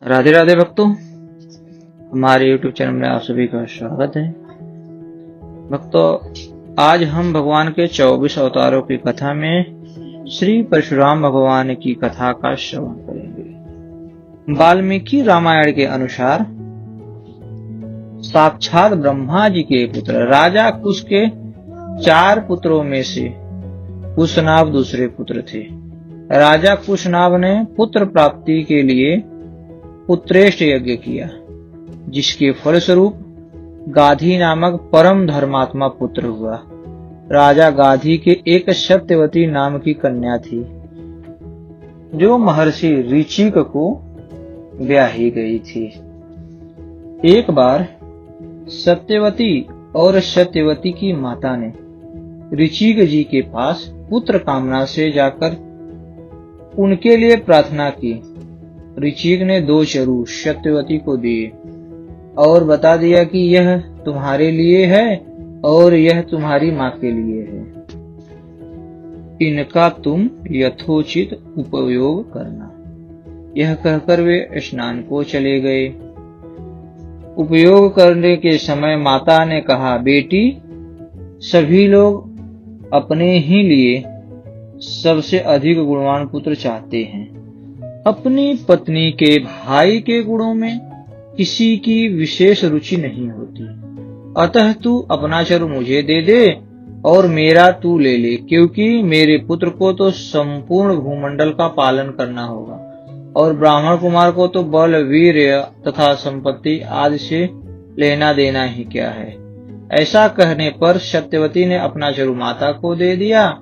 राधे राधे भक्तों, हमारे YouTube channel में आप सभी का स्वागत है। भक्तों, आज हम भगवान के 24 अवतारों की कथा में श्री परशुराम भगवान की कथा का श्रवण करेंगे। वाल्मीकि रामायण के अनुसार साक्षात ब्रह्मा जी के पुत्र राजा कुश के 4 पुत्रों में से कुशनाभ दूसरे पुत्र थे। राजा कुशनाभ ने पुत्र प्राप्ति के लिए पुत्रेष्ट यज्ञ किया, जिसके फलस्वरूप गाधी नामक परम धर्मात्मा पुत्र हुआ। राजा गाधी के एक सत्यवती नाम की कन्या थी, जो महर्षि ऋचिक को ब्याही गई थी। एक बार सत्यवती और सत्यवती की माता ने ऋचिक जी के पास पुत्र कामना से जाकर उनके लिए प्रार्थना की। ऋचिक ने 2 चरु सत्यवती को दिए और बता दिया कि यह तुम्हारे लिए है और यह तुम्हारी माँ के लिए है। इनका तुम यथोचित उपयोग करना। यह कहकर वे स्नान को चले गए। उपयोग करने के समय माता ने कहा, बेटी, सभी लोग अपने ही लिए सबसे अधिक गुणवान पुत्र चाहते हैं। अपनी पत्नी के भाई के गुणों में किसी की विशेष रुचि नहीं होती। अतः तू अपना चरु मुझे दे दे और मेरा तू ले ले, क्योंकि मेरे पुत्र को तो संपूर्ण भूमंडल का पालन करना होगा और ब्राह्मण कुमार को तो बल, वीर्य तथा संपत्ति आदि से लेना देना ही क्या है। ऐसा कहने पर सत्यवती ने अपना चरु माता को दे दिया।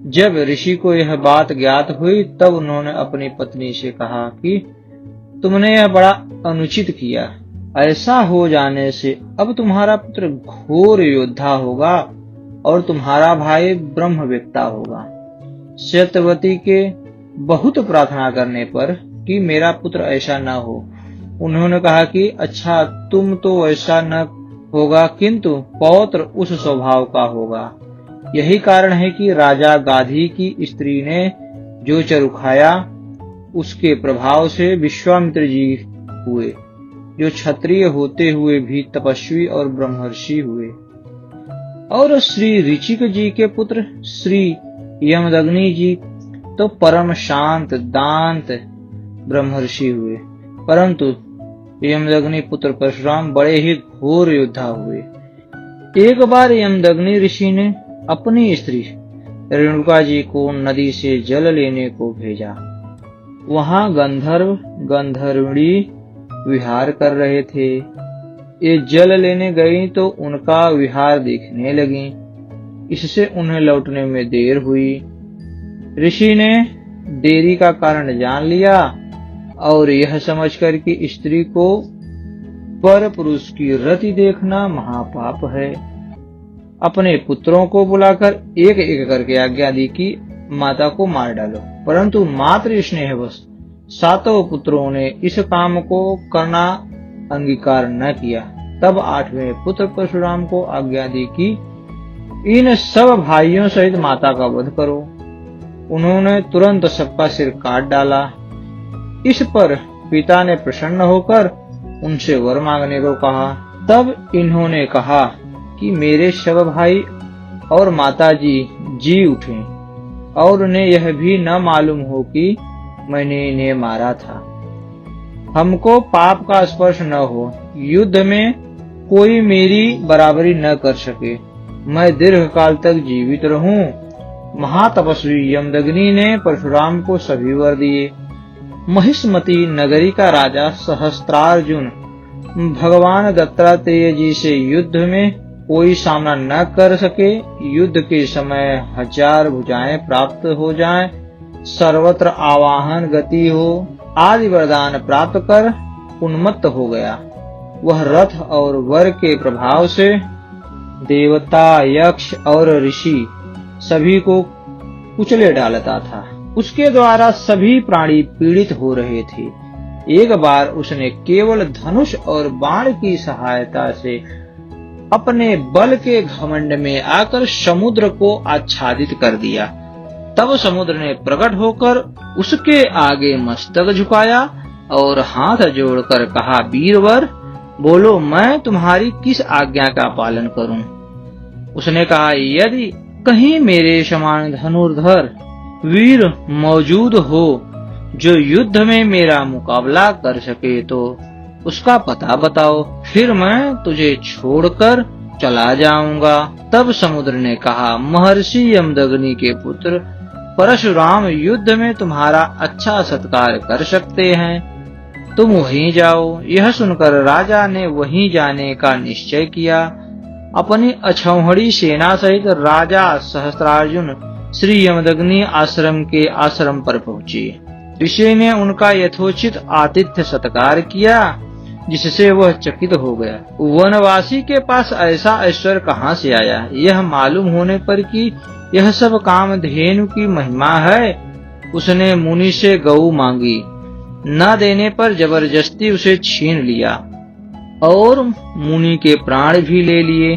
जब ऋषि को यह बात ज्ञात हुई, तब उन्होंने अपनी पत्नी से कहा कि तुमने यह बड़ा अनुचित किया। ऐसा हो जाने से अब तुम्हारा पुत्र घोर योद्धा होगा और तुम्हारा भाई ब्रह्मवेत्ता होगा। सत्यवती के बहुत प्रार्थना करने पर कि मेरा पुत्र ऐसा न हो, उन्होंने कहा कि अच्छा, तुम तो ऐसा न होगा, किंतु पौत्र उस स्वभाव का होगा। यही कारण है कि राजा गाधी की स्त्री ने जो चरु खाया, उसके प्रभाव से विश्वामित्र जी हुए, जो क्षत्रिय होते हुए भी तपस्वी और ब्रह्मर्षि हुए। और श्री ऋचिक जी के पुत्र श्री यमदग्नि जी तो परम शांत दांत ब्रह्मर्षि हुए, परंतु यमदग्नि पुत्र परशुराम बड़े ही घोर योद्धा हुए। एक बार यमदग्नि ऋषि ने अपनी स्त्री रेणुका जी को नदी से जल लेने को भेजा। वहां गंधर्व गंधर्विणी विहार कर रहे थे। ये जल लेने गई तो उनका विहार देखने लगी। इससे उन्हें लौटने में देर हुई। ऋषि ने देरी का कारण जान लिया और यह समझकर कि स्त्री को पर पुरुष की रति देखना महापाप है, अपने पुत्रों को बुलाकर एक एक करके आज्ञा दी कि माता को मार डालो। परंतु मातृ स्नेहवश 7 पुत्रों ने इस काम को करना अंगीकार न किया। तब 8वें पुत्र परशुराम को आज्ञा दी कि इन सब भाइयों सहित माता का वध करो। उन्होंने तुरंत सबका सिर काट डाला। इस पर पिता ने प्रसन्न होकर उनसे वर मांगने को कहा। तब इन्होंने कहा कि मेरे सब भाई और माताजी जी उठें और उन्हें यह भी न मालूम हो कि मैंने इन्हें मारा था। हमको पाप का स्पर्श न हो, युद्ध में कोई मेरी बराबरी न कर सके, मैं दीर्घ काल तक जीवित रहूं। महातपस्वी यमदग्नि ने परशुराम को सभी वर दिए। महिष्मती नगरी का राजा सहस्त्रार्जुन भगवान दत्तात्रेय जी से युद्ध में कोई सामना न कर सके, युद्ध के समय 1000 भुजाएं प्राप्त हो जाएं, सर्वत्र आवाहन गति हो आदि वरदान प्राप्त कर उन्मत्त हो गया। वह रथ और वर के प्रभाव से देवता, यक्ष और ऋषि सभी को कुचले डालता था। उसके द्वारा सभी प्राणी पीड़ित हो रहे थे। एक बार उसने केवल धनुष और बाण की सहायता से अपने बल के घमंड में आकर समुद्र को आच्छादित कर दिया। तब समुद्र ने प्रकट होकर उसके आगे मस्तक झुकाया और हाथ जोड़कर कहा, वीरवर बोलो, मैं तुम्हारी किस आज्ञा का पालन करूं? उसने कहा, यदि कहीं मेरे समान धनुर्धर वीर मौजूद हो जो युद्ध में मेरा मुकाबला कर सके तो उसका पता बताओ, फिर मैं तुझे छोड़कर चला जाऊंगा। तब समुद्र ने कहा, महर्षि यमदग्नि के पुत्र परशुराम युद्ध में तुम्हारा अच्छा सत्कार कर सकते हैं, तुम वहीं जाओ। यह सुनकर राजा ने वहीं जाने का निश्चय किया। अपनी अछौहड़ी सेना सहित राजा सहस्त्रार्जुन श्री यमदग्नि आश्रम के आश्रम पर पहुंचे। ऋषि ने उनका यथोचित आतिथ्य सत्कार किया, जिससे वह चकित हो गया। वनवासी के पास ऐसा ऐश्वर्य कहाँ से आया? यह मालूम होने पर कि यह सब कामधेनु की महिमा है, उसने मुनि से गऊ मांगी। न देने पर जबरदस्ती उसे छीन लिया और मुनि के प्राण भी ले लिए।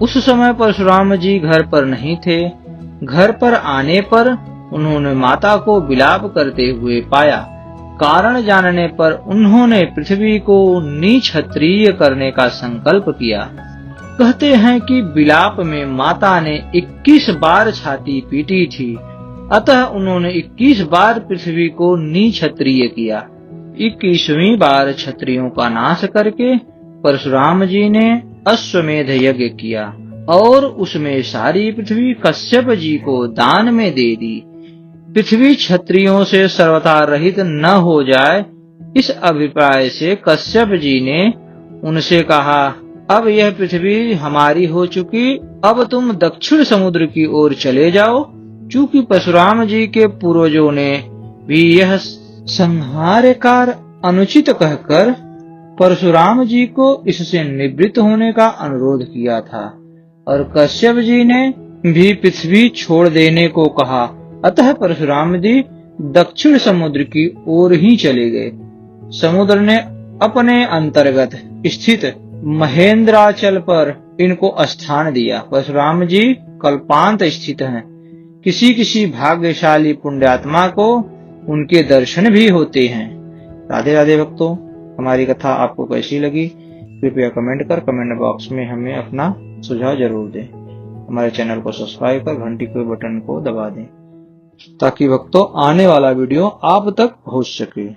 उस समय परशुराम जी घर पर नहीं थे। घर पर आने पर उन्होंने माता को विलाप करते हुए पाया। कारण जानने पर उन्होंने पृथ्वी को निक्षत्रिय करने का संकल्प किया। कहते हैं कि विलाप में माता ने 21 बार छाती पीटी थी, अतः उन्होंने 21 बार पृथ्वी को निक्षत्रिय किया। 21वीं बार क्षत्रियों का नाश करके परशुराम जी ने अश्वमेध यज्ञ किया और उसमें सारी पृथ्वी कश्यप जी को दान में दे दी। पृथ्वी क्षत्रियों से सर्वथा रहित न हो जाए, इस अभिप्राय से कश्यप जी ने उनसे कहा, अब यह पृथ्वी हमारी हो चुकी, अब तुम दक्षिण समुद्र की ओर चले जाओ। चूंकि परशुराम जी के पूर्वजों ने भी यह संहार कार्य अनुचित कहकर परशुराम जी को इससे निवृत्त होने का अनुरोध किया था और कश्यप जी ने भी पृथ्वी छोड़ देने को कहा। अतः परशुराम जी दक्षिण समुद्र की ओर ही चले गए। समुद्र ने अपने अंतर्गत स्थित महेंद्राचल पर इनको स्थान दिया। परशुराम जी कल्पांत स्थित हैं। किसी किसी भाग्यशाली पुण्यात्मा को उनके दर्शन भी होते हैं। राधे राधे भक्तों, हमारी कथा आपको कैसी लगी कृपया कमेंट कर कमेंट बॉक्स में हमें अपना सुझाव जरूर दें। हमारे चैनल को सब्सक्राइब कर घंटी के बटन को दबा दें ताकि भक्तों आने वाला वीडियो आप तक पहुंच सके।